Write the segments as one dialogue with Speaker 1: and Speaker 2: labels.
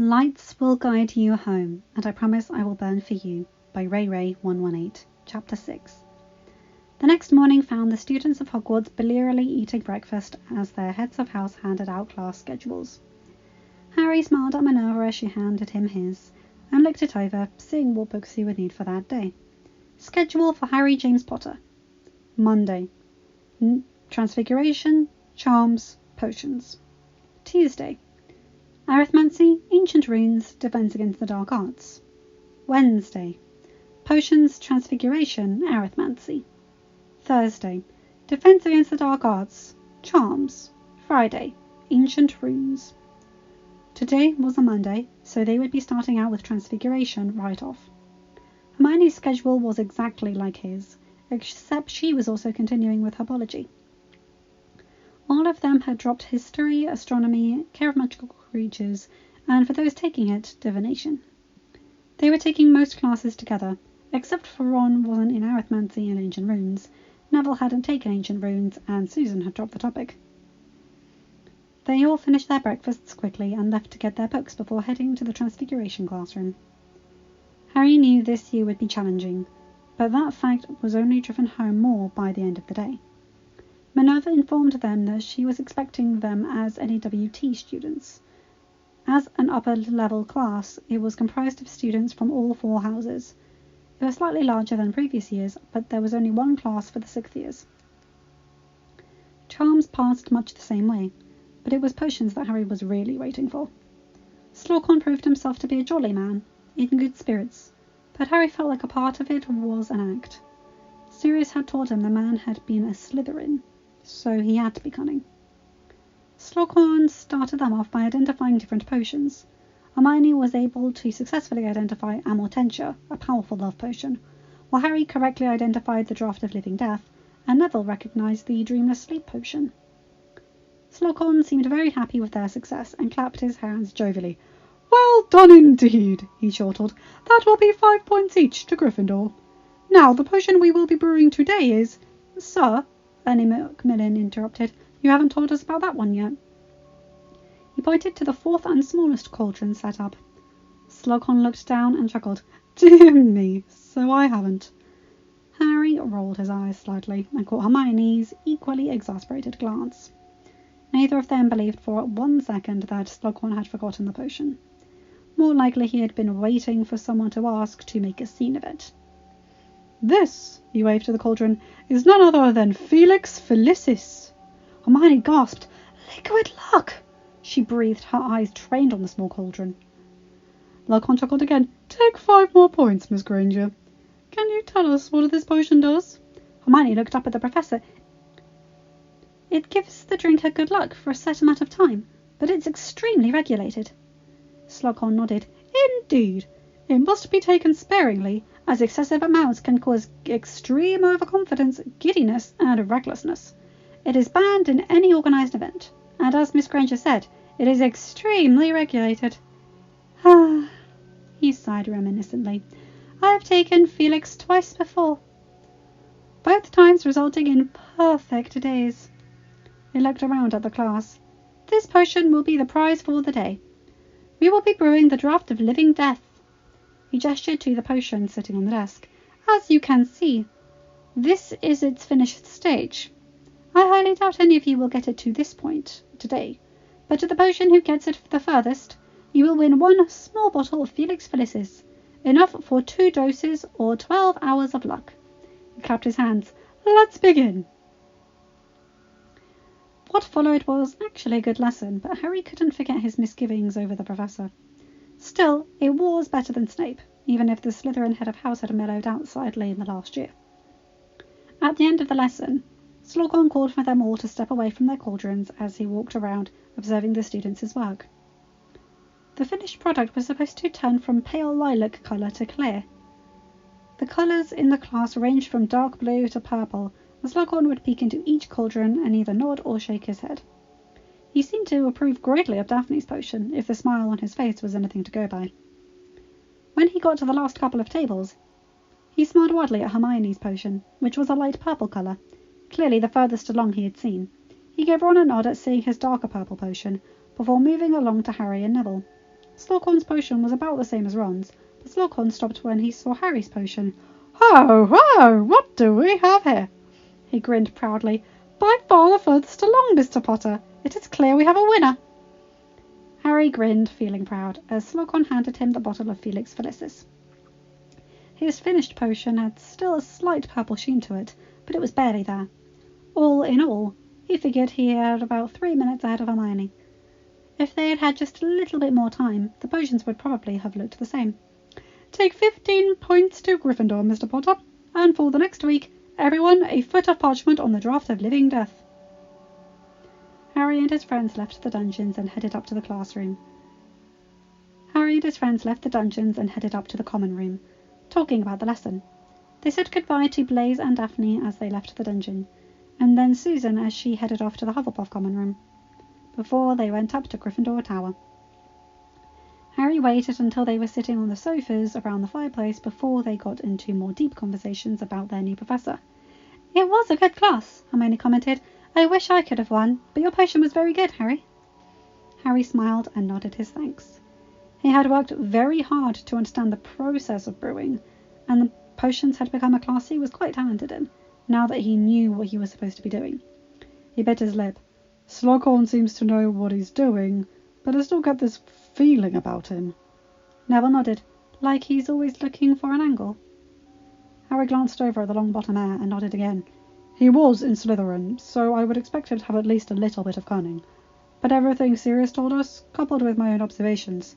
Speaker 1: Lights will guide you home, and I promise I will burn for you, by rayrae118, Chapter 6. The next morning found the students of Hogwarts blearily eating breakfast as their heads of house handed out class schedules. Harry smiled at Minerva as she handed him his, and looked it over, seeing what books he would need for that day. Schedule for Harry James Potter. Monday. Transfiguration, Charms, Potions. Tuesday. Arithmancy, Ancient Runes, Defense Against the Dark Arts. Wednesday. Potions, Transfiguration, Arithmancy. Thursday. Defense Against the Dark Arts, Charms. Friday. Ancient Runes. Today was a Monday, so they would be starting out with Transfiguration right off. Hermione's schedule was exactly like his, except she was also continuing with herbology. All of them had dropped history, astronomy, care of magical creatures, and for those taking it, divination. They were taking most classes together, except for Ron wasn't in arithmancy and ancient runes, Neville hadn't taken ancient runes, and Susan had dropped the topic. They all finished their breakfasts quickly and left to get their books before heading to the Transfiguration classroom. Harry knew this year would be challenging, but that fact was only driven home more by the end of the day. Minerva informed them that she was expecting them as NEWT students. As an upper-level class, it was comprised of students from all 4 houses. It was slightly larger than previous years, but there was only one class for the 6th years. Charms passed much the same way, but it was potions that Harry was really waiting for. Slughorn proved himself to be a jolly man, in good spirits, but Harry felt like a part of it was an act. Sirius had told him the man had been a Slytherin, so he had to be cunning. Slughorn started them off by identifying different potions. Hermione was able to successfully identify Amortentia, a powerful love potion, while Harry correctly identified the Draught of Living Death, and Neville recognised the Dreamless Sleep potion. Slughorn seemed very happy with their success and clapped his hands jovially. "Well done indeed," he chortled. "That will be 5 points each to Gryffindor. Now, the potion we will be brewing today is—" "Sir," Ernie Macmillan interrupted, "you haven't told us about that one yet." He pointed to the 4th and smallest cauldron set up. Slughorn looked down and chuckled. "Dear me, so I haven't." Harry rolled his eyes slightly and caught Hermione's equally exasperated glance. Neither of them believed for 1 second that Slughorn had forgotten the potion. More likely he had been waiting for someone to ask to make a scene of it. "This," he waved to the cauldron, "is none other than Felix Felicis." Hermione gasped. "Liquid luck!" She breathed, her eyes trained on the small cauldron. Slughorn chuckled again. "Take 5 more points, Miss Granger. Can you tell us what this potion does?" Hermione looked up at the professor. "It gives the drinker good luck for a set amount of time, but it's extremely regulated." Slughorn nodded. "Indeed. It must be taken sparingly, as excessive amounts can cause extreme overconfidence, giddiness, and recklessness. It is banned in any organised event, and as Miss Granger said, it is extremely regulated." "Ah," he sighed reminiscently. "I have taken Felix twice before, both times resulting in perfect days." He looked around at the class. "This potion will be the prize for the day. We will be brewing the Draught of Living Death." He gestured to the potion sitting on the desk. "As you can see, this is its finished stage. I highly doubt any of you will get it to this point today, but to the potion who gets it the furthest, you will win 1 small bottle of Felix Felicis, enough for 2 doses or 12 hours of luck." He clapped his hands. "Let's begin." What followed was actually a good lesson, but Harry couldn't forget his misgivings over the professor. Still, it was better than Snape, even if the Slytherin head of house had mellowed out slightly in the last year. At the end of the lesson, Slughorn called for them all to step away from their cauldrons as he walked around, observing the students' work. The finished product was supposed to turn from pale lilac colour to clear. The colours in the class ranged from dark blue to purple, and Slughorn would peek into each cauldron and either nod or shake his head. He seemed to approve greatly of Daphne's potion, if the smile on his face was anything to go by. When he got to the last couple of tables, he smiled wildly at Hermione's potion, which was a light purple colour, clearly the furthest along he had seen. He gave Ron a nod at seeing his darker purple potion, before moving along to Harry and Neville. Slughorn's potion was about the same as Ron's, but Slughorn stopped when he saw Harry's potion. "Ho, ho! What do we have here?" He grinned proudly. "By far the furthest along, Mr. Potter. It is clear we have a winner." Harry grinned, feeling proud, as Slughorn handed him the bottle of Felix Felicis. His finished potion had still a slight purple sheen to it, but it was barely there. All in all, he figured he had about 3 minutes ahead of Hermione. If they had had just a little bit more time, the potions would probably have looked the same. "Take 15 points to Gryffindor, Mr. Potter, and for the next week, everyone a foot of parchment on the draft of living death." Harry and his friends left the dungeons and headed up to the common room, talking about the lesson. They said goodbye to Blaise and Daphne as they left the dungeon, and then Susan as she headed off to the Hufflepuff common room, before they went up to Gryffindor Tower. Harry waited until they were sitting on the sofas around the fireplace before they got into more deep conversations about their new professor. "It was a good class," Hermione commented. "I wish I could have won, but your potion was very good, Harry." Harry smiled and nodded his thanks. He had worked very hard to understand the process of brewing, and the potions had become a class he was quite talented in, now that he knew what he was supposed to be doing. He bit his lip. "Slughorn seems to know what he's doing, but I still get this feeling about him." Neville nodded, like he's always looking for an angle. Harry glanced over at the Longbottom heir and nodded again. "He was in Slytherin, so I would expect him to have at least a little bit of cunning. But everything Sirius told us, coupled with my own observations,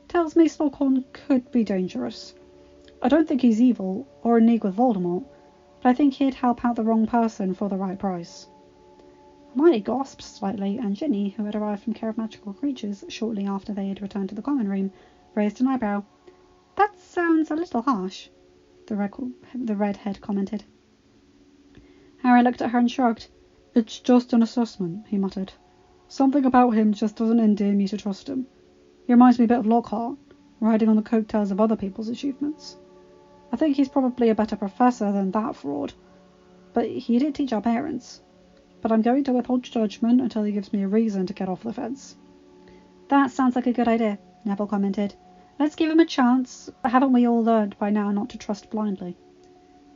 Speaker 1: tells me Slughorn could be dangerous. I don't think he's evil, or in league with Voldemort, but I think he'd help out the wrong person for the right price." Hermione gasped slightly, and Ginny, who had arrived from Care of Magical Creatures shortly after they had returned to the common room, raised an eyebrow. "That sounds a little harsh," the redhead commented. Harry looked at her and shrugged. "It's just an assessment," he muttered. "Something about him just doesn't endear me to trust him. He reminds me a bit of Lockhart, riding on the coattails of other people's achievements. I think he's probably a better professor than that fraud, but he did teach our parents. But I'm going to withhold judgment until he gives me a reason to get off the fence." "That sounds like a good idea," Neville commented. "Let's give him a chance. Haven't we all learned by now not to trust blindly?"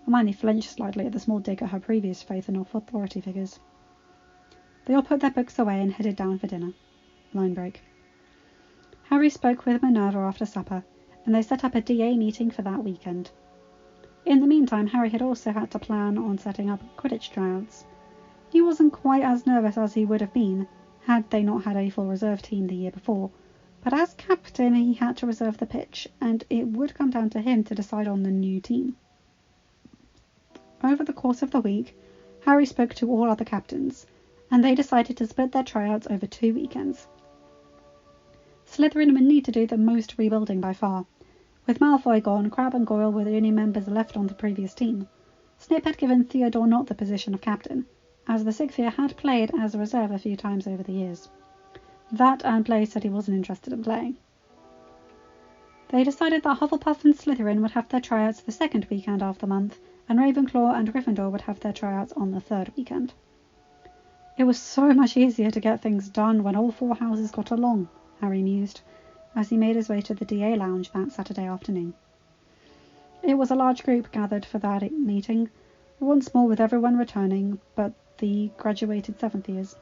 Speaker 1: Hermione flinched slightly at the small dig at her previous faith in authority figures. They all put their books away and headed down for dinner. Line break. Harry spoke with Minerva after supper, and they set up a DA meeting for that weekend. In the meantime, Harry had also had to plan on setting up Quidditch tryouts. He wasn't quite as nervous as he would have been had they not had a full reserve team the year before, but as captain he had to reserve the pitch, and it would come down to him to decide on the new team. Over the course of the week, Harry spoke to all other captains, and they decided to split their tryouts over 2 weekends. Slytherin would need to do the most rebuilding by far. With Malfoy gone, Crabbe and Goyle were the only members left on the previous team. Snape had given Theodore Nott the position of captain, as the Sixth Year had played as a reserve a few times over the years. That and Blaise said he wasn't interested in playing. They decided that Hufflepuff and Slytherin would have their tryouts the second weekend of the month, and Ravenclaw and Gryffindor would have their tryouts on the third weekend. It was so much easier to get things done when all 4 houses got along, Harry mused, as he made his way to the DA lounge that Saturday afternoon. It was a large group gathered for that meeting, once more with everyone returning but the graduated 7th years.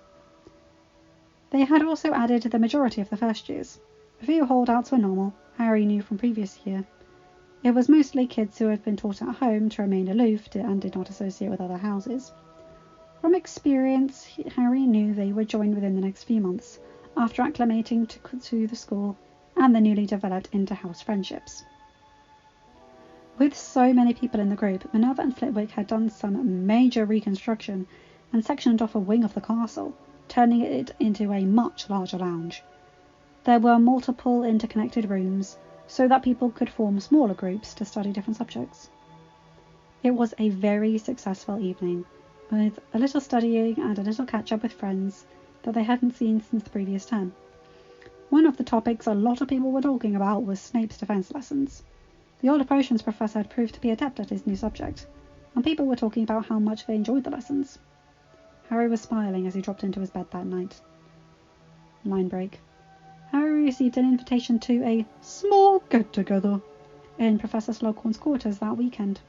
Speaker 1: They had also added the majority of the first years. A few holdouts were normal, Harry knew from previous year. It was mostly kids who had been taught at home to remain aloof and did not associate with other houses. From experience, Harry knew they would join within the next few months, after acclimating to the school and the newly developed inter-house friendships. With so many people in the group, Minerva and Flitwick had done some major reconstruction and sectioned off a wing of the castle, turning it into a much larger lounge. There were multiple interconnected rooms, so that people could form smaller groups to study different subjects. It was a very successful evening, with a little studying and a little catch-up with friends that they hadn't seen since the previous term. One of the topics a lot of people were talking about was Snape's defense lessons. The older potions professor had proved to be adept at his new subject, and people were talking about how much they enjoyed the lessons. Harry was smiling as he dropped into his bed that night. Line break. Harry received an invitation to a small get-together in Professor Slughorn's quarters that weekend.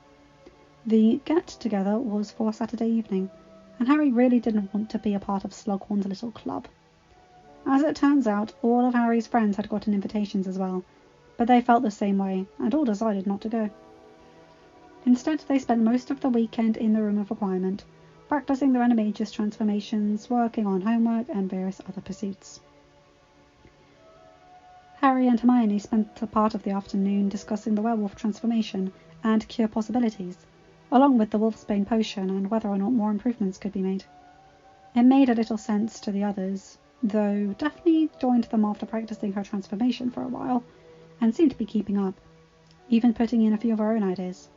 Speaker 1: The get-together was for Saturday evening, and Harry really didn't want to be a part of Slughorn's little club. As it turns out, all of Harry's friends had gotten invitations as well, but they felt the same way, and all decided not to go. Instead, they spent most of the weekend in the Room of Requirement, practicing their animagus transformations, working on homework, and various other pursuits. Harry and Hermione spent a part of the afternoon discussing the werewolf transformation and cure possibilities, along with the wolfsbane potion and whether or not more improvements could be made. It made a little sense to the others, though Daphne joined them after practicing her transformation for a while, and seemed to be keeping up, even putting in a few of her own ideas.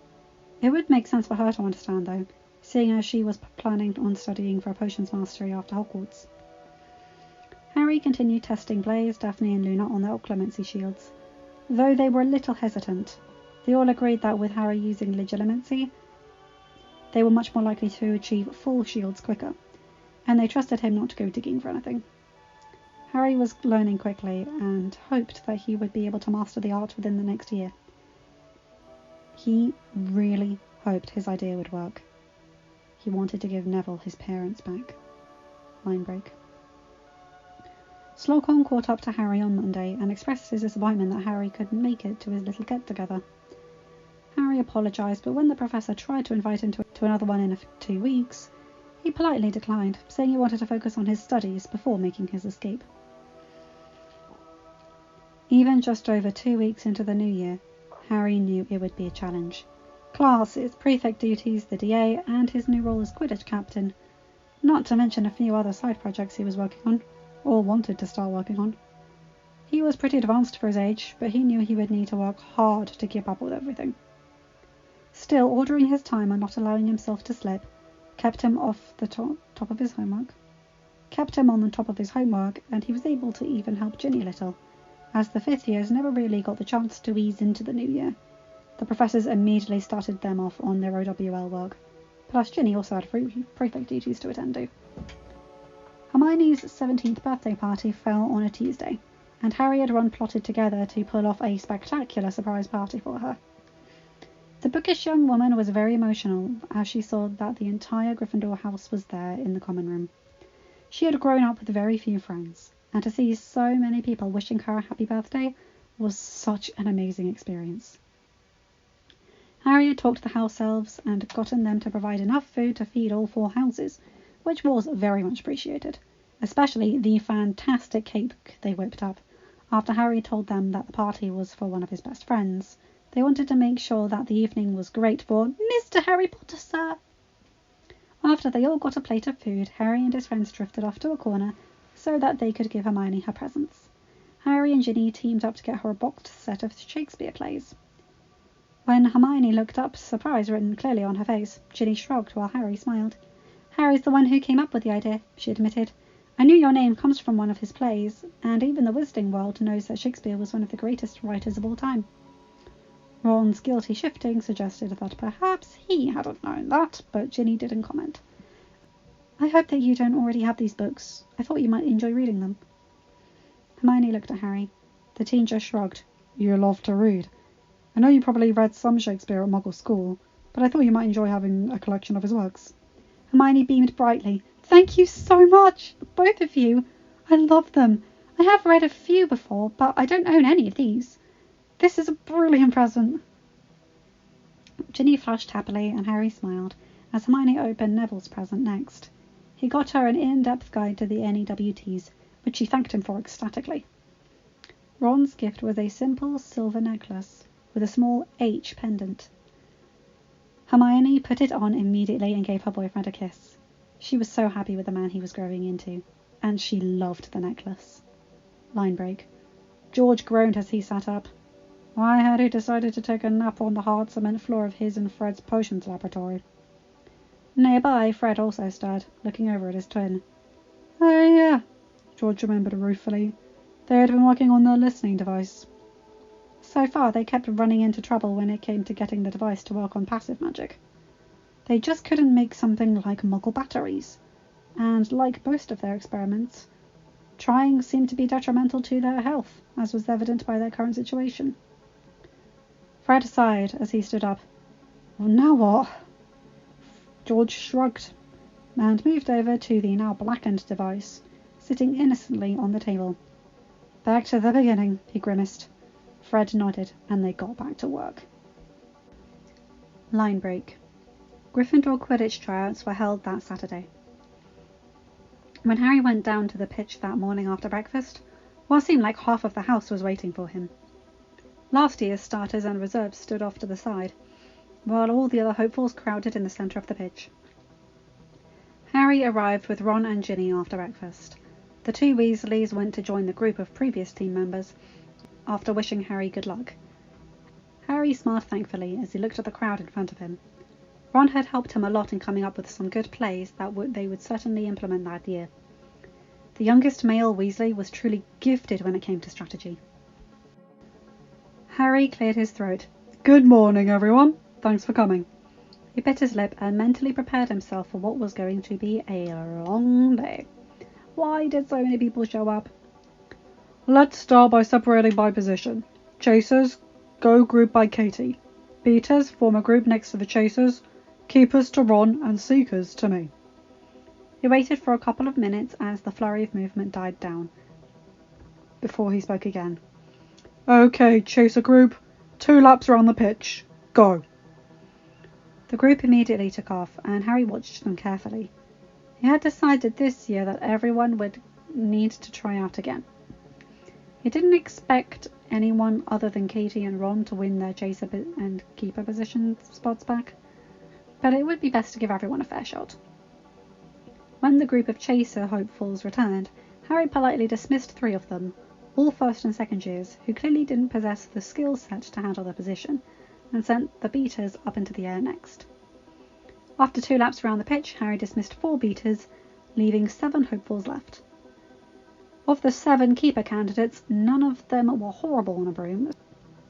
Speaker 1: It would make sense for her to understand, though, seeing as she was planning on studying for a potions mastery after Hogwarts. Harry continued testing Blaise, Daphne and Luna on their clemency shields, though they were a little hesitant. They all agreed that with Harry using legilimency, they were much more likely to achieve full shields quicker, and they trusted him not to go digging for anything. Harry was learning quickly and hoped that he would be able to master the art within the next year. He really hoped his idea would work. He wanted to give Neville his parents back. Line break. Slughorn caught up to Harry on Monday and expressed his disappointment that Harry couldn't make it to his little get-together. Harry apologised, but when the professor tried to invite him to another one in 2 weeks, he politely declined, saying he wanted to focus on his studies before making his escape. Even just over 2 weeks into the new year, Harry knew it would be a challenge. Classes, prefect duties, the DA, and his new role as Quidditch captain, not to mention a few other side projects he was working on, or wanted to start working on. He was pretty advanced for his age, but he knew he would need to work hard to keep up with everything. Still, ordering his time and not allowing himself to slip kept him off the top of his homework. Kept him on the top of his homework, and he was able to even help Ginny a little, as the fifth years never really got the chance to ease into the new year. The professors immediately started them off on their OWL work, plus Ginny also had prefect duties to attend to. Hermione's 17th birthday party fell on a Tuesday, and Harry and Ron plotted together to pull off a spectacular surprise party for her. The bookish young woman was very emotional as she saw that the entire Gryffindor house was there in the common room. She had grown up with very few friends, and to see so many people wishing her a happy birthday was such an amazing experience. Harry had talked to the house elves and gotten them to provide enough food to feed all 4 houses, which was very much appreciated, especially the fantastic cake they whipped up. After Harry told them that the party was for one of his best friends, they wanted to make sure that the evening was great for Mr. Harry Potter, sir. After they all got a plate of food, Harry and his friends drifted off to a corner so that they could give Hermione her presents. Harry and Ginny teamed up to get her a boxed set of Shakespeare plays. When Hermione looked up, surprise written clearly on her face, Ginny shrugged while Harry smiled. Harry's the one who came up with the idea, she admitted. I knew your name comes from one of his plays, and even the wizarding world knows that Shakespeare was one of the greatest writers of all time. Ron's guilty shifting suggested that perhaps he hadn't known that, but Ginny didn't comment. I hope that you don't already have these books. I thought you might enjoy reading them. Hermione looked at Harry. The teen just shrugged. You love to read. I know you probably read some Shakespeare at Muggle school, but I thought you might enjoy having a collection of his works. Hermione beamed brightly. Thank you so much, both of you. I love them. I have read a few before, but I don't own any of these. This is a brilliant present. Ginny flushed happily, and Harry smiled as Hermione opened Neville's present next. He got her an in-depth guide to the NEWTs, which she thanked him for ecstatically. Ron's gift was a simple silver necklace with a small H pendant. Hermione put it on immediately and gave her boyfriend a kiss. She was so happy with the man he was growing into, and she loved the necklace. Line break. George groaned as he sat up. Why had he decided to take a nap on the hard cement floor of his and Fred's potions laboratory? Nearby, Fred also stirred, looking over at his twin. Oh yeah, George remembered ruefully. They had been working on the listening device. So far, they kept running into trouble when it came to getting the device to work on passive magic. They just couldn't make something like Muggle batteries, and like most of their experiments, Trying seemed to be detrimental to their health, as was evident by their current situation. Fred sighed as he stood up. Well, now what? George shrugged and moved over to the now blackened device, sitting innocently on the table. Back to the beginning, he grimaced. Fred nodded, and they got back to work. Line break. Gryffindor Quidditch tryouts were held that Saturday. When Harry went down to the pitch that morning after breakfast, what seemed like half of the house was waiting for him. Last year's starters and reserves stood off to the side, while all the other hopefuls crowded in the centre of the pitch. Harry arrived with Ron and Ginny after breakfast. The two Weasleys went to join the group of previous team members after wishing Harry good luck. Harry smiled thankfully as he looked at the crowd in front of him. Ron had helped him a lot in coming up with some good plays that they would certainly implement that year. The youngest male Weasley was truly gifted when it came to strategy. Harry cleared his throat. Good morning, everyone. Thanks for coming. He bit his lip and mentally prepared himself for what was going to be a long day. Why did so many people show up? Let's start by separating by position. Chasers, go group by Katie. Beaters, form a group next to the chasers. Keepers to Ron and seekers to me. He waited for a couple of minutes as the flurry of movement died down, before he spoke again. Okay, chaser group, 2 laps around the pitch. Go. The group immediately took off, and Harry watched them carefully. He had decided this year that everyone would need to try out again. He didn't expect anyone other than Katie and Ron to win their chaser and keeper position spots back, but it would be best to give everyone a fair shot. When the group of chaser hopefuls returned, Harry politely dismissed 3 of them, all first and second years, who clearly didn't possess the skill set to handle their position, and sent the beaters up into the air next. After 2 laps around the pitch, Harry dismissed 4 beaters, leaving 7 hopefuls left. Of the 7 keeper candidates, none of them were horrible on a broom,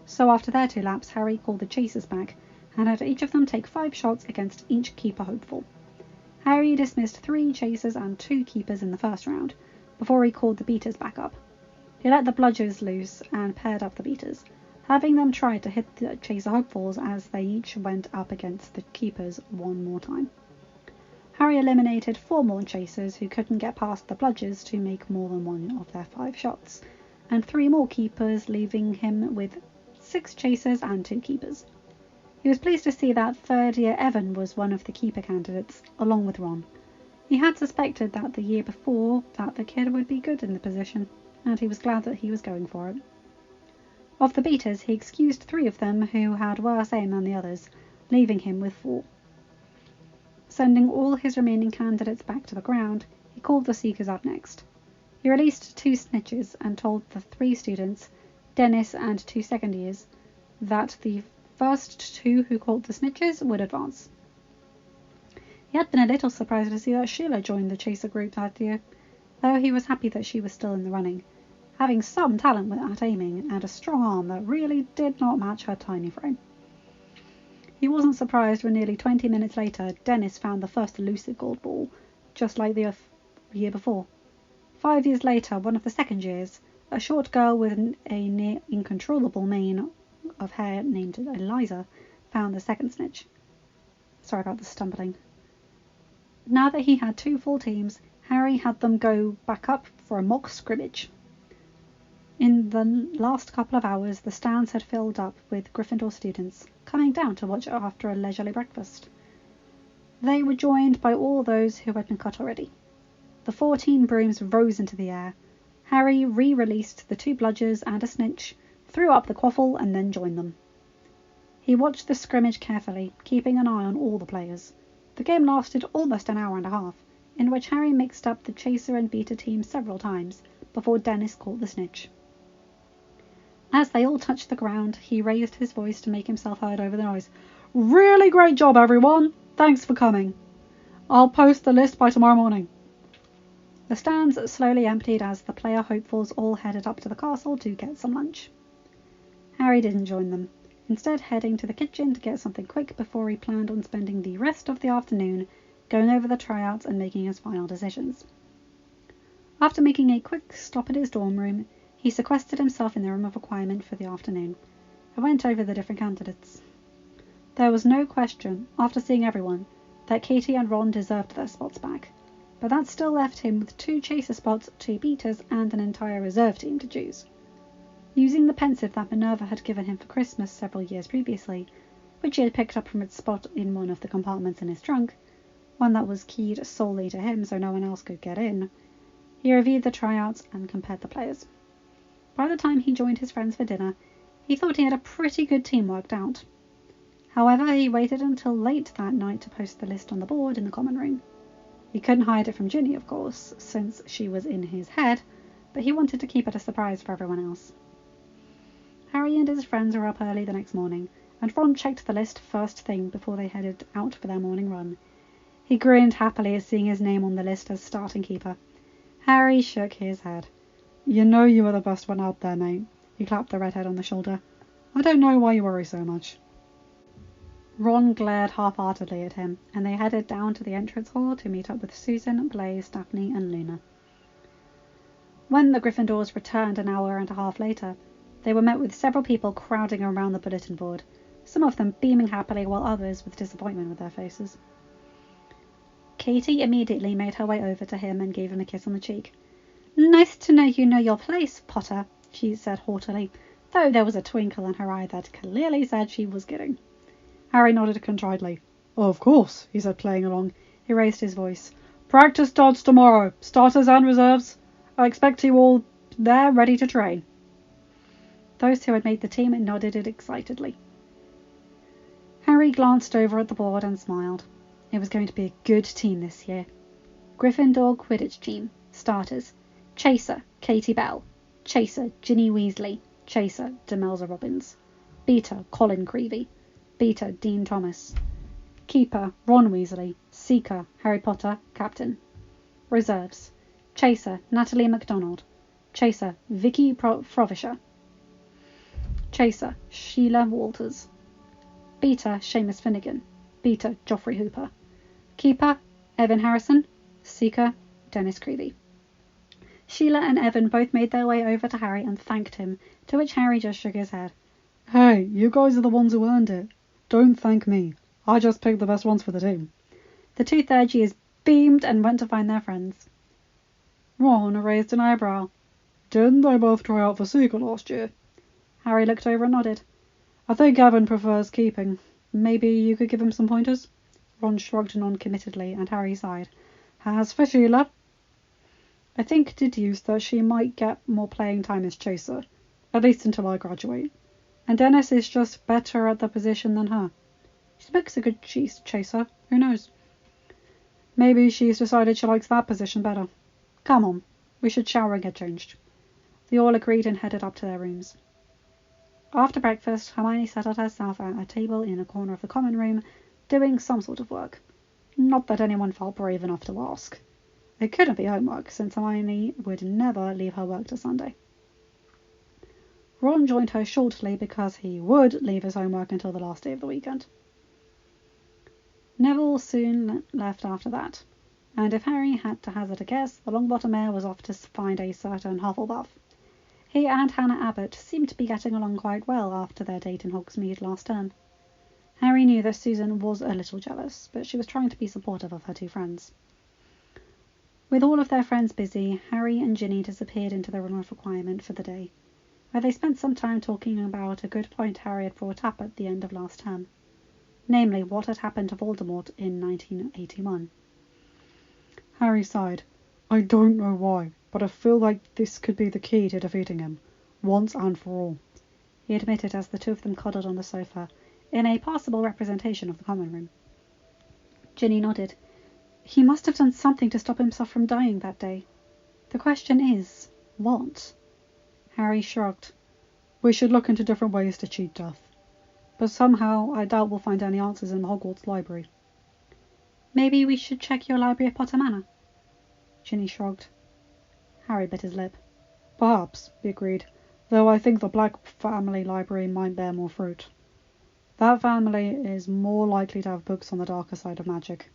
Speaker 1: so after their 2 laps, Harry called the chasers back and had each of them take 5 shots against each keeper hopeful. Harry dismissed 3 chasers and 2 keepers in the first round, before he called the beaters back up. He let the bludgers loose and paired up the beaters, having them try to hit the chaser hopefuls as they each went up against the keepers 1 more time. Harry eliminated 4 more chasers who couldn't get past the bludgers to make more than 1 of their 5 shots, and 3 more keepers, leaving him with 6 chasers and 2 keepers. He was pleased to see that third-year Evan was one of the keeper candidates, along with Ron. He had suspected that the year before that the kid would be good in the position, and he was glad that he was going for it. Of the beaters, he excused 3 of them who had worse aim than the others, leaving him with 4. Sending all his remaining candidates back to the ground, he called the seekers up next. He released 2 snitches and told the 3 students, Dennis and 2 second years, that the first 2 who called the snitches would advance. He had been a little surprised to see that Sheila joined the chaser group that year, though he was happy that she was still in the running, having some talent at aiming and a strong arm that really did not match her tiny frame. He wasn't surprised when nearly 20 minutes later Dennis found the first elusive gold ball, just like the year before. 5 years later, one of the second years, a short girl with a near incontrollable mane of hair named Eliza, found the second snitch. Sorry about the stumbling. Now that he had 2 full teams, Harry had them go back up for a mock scrimmage. In the last couple of hours, the stands had filled up with Gryffindor students, coming down to watch after a leisurely breakfast. They were joined by all those who had been cut already. The 14 brooms rose into the air. Harry re-released the 2 bludgers and a snitch, threw up the quaffle, and then joined them. He watched the scrimmage carefully, keeping an eye on all the players. The game lasted almost an hour and a half, in which Harry mixed up the chaser and beater teams several times, before Dennis caught the snitch. As they all touched the ground, he raised his voice to make himself heard over the noise. Really great job, everyone! Thanks for coming. I'll post the list by tomorrow morning. The stands slowly emptied as the player hopefuls all headed up to the castle to get some lunch. Harry didn't join them, instead heading to the kitchen to get something quick before he planned on spending the rest of the afternoon going over the tryouts and making his final decisions. After making a quick stop at his dorm room, he sequestered himself in the room of requirement for the afternoon and went over the different candidates. There was no question, after seeing everyone, that Katie and Ron deserved their spots back, but that still left him with 2 chaser spots, 2 beaters, and an entire reserve team to choose. Using the pensive that Minerva had given him for Christmas several years previously, which he had picked up from its spot in one of the compartments in his trunk, one that was keyed solely to him so no one else could get in, he reviewed the tryouts and compared the players. By the time he joined his friends for dinner, he thought he had a pretty good team worked out. However, he waited until late that night to post the list on the board in the common room. He couldn't hide it from Ginny, of course, since she was in his head, but he wanted to keep it a surprise for everyone else. Harry and his friends were up early the next morning, and Ron checked the list first thing before they headed out for their morning run. He grinned happily at seeing his name on the list as starting keeper. Harry shook his head. "You know you were the best one out there, mate." He clapped the redhead on the shoulder. "I don't know why you worry so much." Ron glared half-heartedly at him, and they headed down to the entrance hall to meet up with Susan, Blaise, Daphne, and Luna. When the Gryffindors returned an hour and a half later, they were met with several people crowding around the bulletin board, some of them beaming happily while others with disappointment with their faces. Katie immediately made her way over to him and gave him a kiss on the cheek. "Nice to know you know your place, Potter," she said haughtily, though there was a twinkle in her eye that clearly said she was kidding. Harry nodded contritely. "Of course," he said, playing along. He raised his voice. "Practice starts tomorrow. Starters and reserves. I expect you all there ready to train." Those who had made the team nodded it excitedly. Harry glanced over at the board and smiled. It was going to be a good team this year. Gryffindor Quidditch team. Starters. Chaser, Katie Bell. Chaser, Ginny Weasley. Chaser, Demelza Robbins. Beater, Colin Creevey. Beater, Dean Thomas. Keeper, Ron Weasley. Seeker, Harry Potter, Captain. Reserves. Chaser, Natalie MacDonald. Chaser, Vicky Frobisher. Chaser, Sheila Walters. Beater, Seamus Finnegan. Beater, Joffrey Hooper. Keeper, Evan Harrison. Seeker, Dennis Creevey. Sheila and Evan both made their way over to Harry and thanked him, to which Harry just shook his head. "Hey, you guys are the ones who earned it. Don't thank me. I just picked the best ones for the team." The 2 third years beamed and went to find their friends. Ron raised an eyebrow. "Didn't they both try out for Seeker last year?" Harry looked over and nodded. "I think Evan prefers keeping. Maybe you could give him some pointers?" Ron shrugged non-committedly, and Harry sighed. "As for Sheila, I think deduced that she might get more playing time as Chaser, at least until I graduate. And Dennis is just better at the position than her. She makes a good Chaser, who knows? Maybe she's decided she likes that position better. Come on, we should shower and get changed." They all agreed and headed up to their rooms. After breakfast, Hermione settled herself at a table in a corner of the common room, doing some sort of work. Not that anyone felt brave enough to ask. It couldn't be homework, since Hermione would never leave her work to Sunday. Ron joined her shortly because he would leave his homework until the last day of the weekend. Neville soon left after that, and if Harry had to hazard a guess, the Longbottom heir was off to find a certain Hufflepuff. He and Hannah Abbott seemed to be getting along quite well after their date in Hogsmeade last term. Harry knew that Susan was a little jealous, but she was trying to be supportive of her 2 friends. With all of their friends busy, Harry and Ginny disappeared into the room of requirement for the day, where they spent some time talking about a good point Harry had brought up at the end of last term, namely what had happened to Voldemort in 1981. Harry sighed. "I don't know why, but I feel like this could be the key to defeating him, once and for all," he admitted as the 2 of them cuddled on the sofa, in a passable representation of the common room. Ginny nodded. "He must have done something to stop himself from dying that day. The question is, what?" Harry shrugged. "We should look into different ways to cheat death. But somehow I doubt we'll find any answers in the Hogwarts library." "Maybe we should check your library at Potter Manor." Ginny shrugged. Harry bit his lip. "Perhaps," he agreed, "though I think the Black family library might bear more fruit. That family is more likely to have books on the darker side of magic.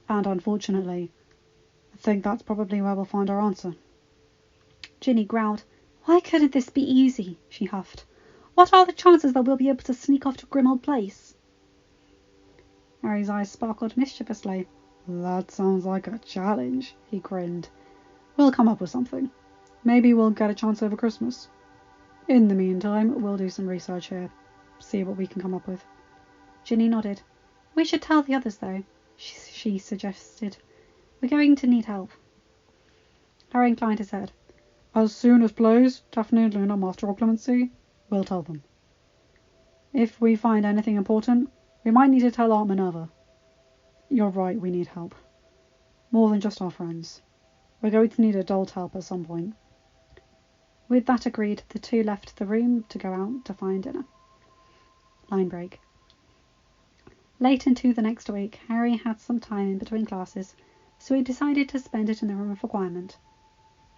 Speaker 1: And unfortunately, I think that's probably where we'll find our answer." Ginny growled. Why couldn't this be easy? She huffed. What are the chances that we'll be able to sneak off to Grimmauld Place? Harry's eyes sparkled mischievously. That sounds like a challenge, he grinned. We'll come up with something. Maybe we'll get a chance over Christmas. In the meantime, we'll do some research here. See what we can come up with. Ginny nodded. We should tell the others, though, she suggested. We're going to need help. Harry inclined his head. As soon as Blaise, Daphne and Luna master occlumency, we'll tell them. If we find anything important, we might need to tell Aunt Minerva. You're right, we need help. More than just our friends. We're going to need adult help at some point. With that agreed, the two left the room to go out to find dinner. Line break. Late into the next week, Harry had some time in between classes, so he decided to spend it in the room of requirement.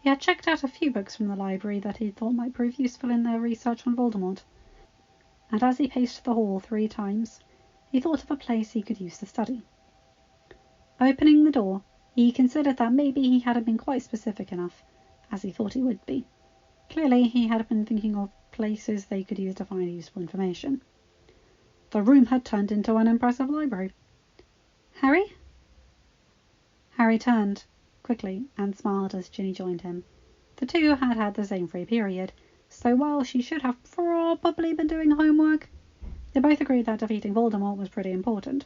Speaker 1: He had checked out a few books from the library that he thought might prove useful in their research on Voldemort, and as he paced the hall 3 times, he thought of a place he could use to study. Opening the door, he considered that maybe he hadn't been quite specific enough, as he thought he would be. Clearly, he had been thinking of places they could use to find useful information. The room had turned into an impressive library. Harry? Harry turned quickly and smiled as Ginny joined him. The two had had the same free period, so while she should have probably been doing homework, they both agreed that defeating Voldemort was pretty important.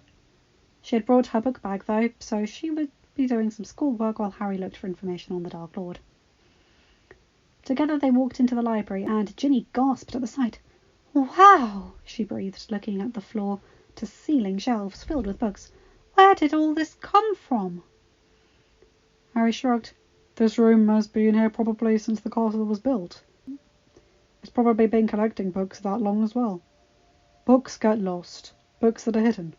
Speaker 1: She had brought her book bag, though, so she would be doing some schoolwork while Harry looked for information on the Dark Lord. Together they walked into the library, and Ginny gasped at the sight. Wow, she breathed, looking at the floor-to-ceiling shelves filled with books. Where did all this come from? Harry shrugged. This room has been here probably since the castle was built. It's probably been collecting books that long as well. Books get lost. Books that are hidden.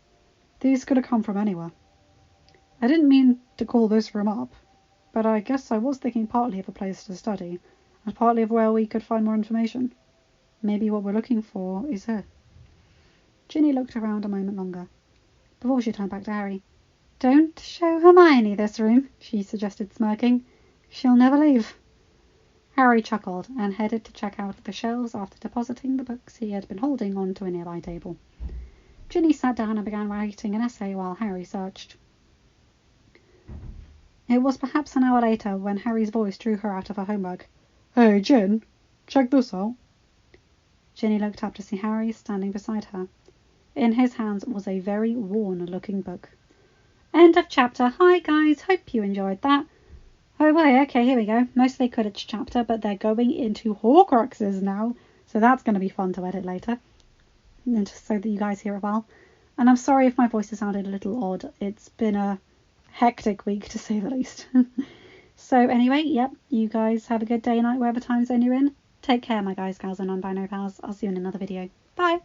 Speaker 1: These could have come from anywhere. I didn't mean to call this room up, but I guess I was thinking partly of a place to study, and partly of where we could find more information. Maybe what we're looking for is here. Ginny looked around a moment longer, before she turned back to Harry. Don't show Hermione this room, she suggested, smirking. She'll never leave. Harry chuckled and headed to check out the shelves after depositing the books he had been holding onto a nearby table. Ginny sat down and began writing an essay while Harry searched. It was perhaps an hour later when Harry's voice drew her out of her homework. Hey, Gin, check this out. Ginny looked up to see Harry standing beside her. In his hands was a very worn-looking book. End of chapter. Hi guys, hope you enjoyed that. Oh boy, okay, here we go. Mostly Quidditch chapter, but they're going into Horcruxes now, so that's going to be fun to edit later, and just so that you guys hear it well. And I'm sorry if my voice has sounded a little odd. It's been a hectic week, to say the least. So anyway, yep, you guys have a good day, night, whatever time zone you're in. Take care, my guys, gals, and non-binary pals. I'll see you in another video. Bye!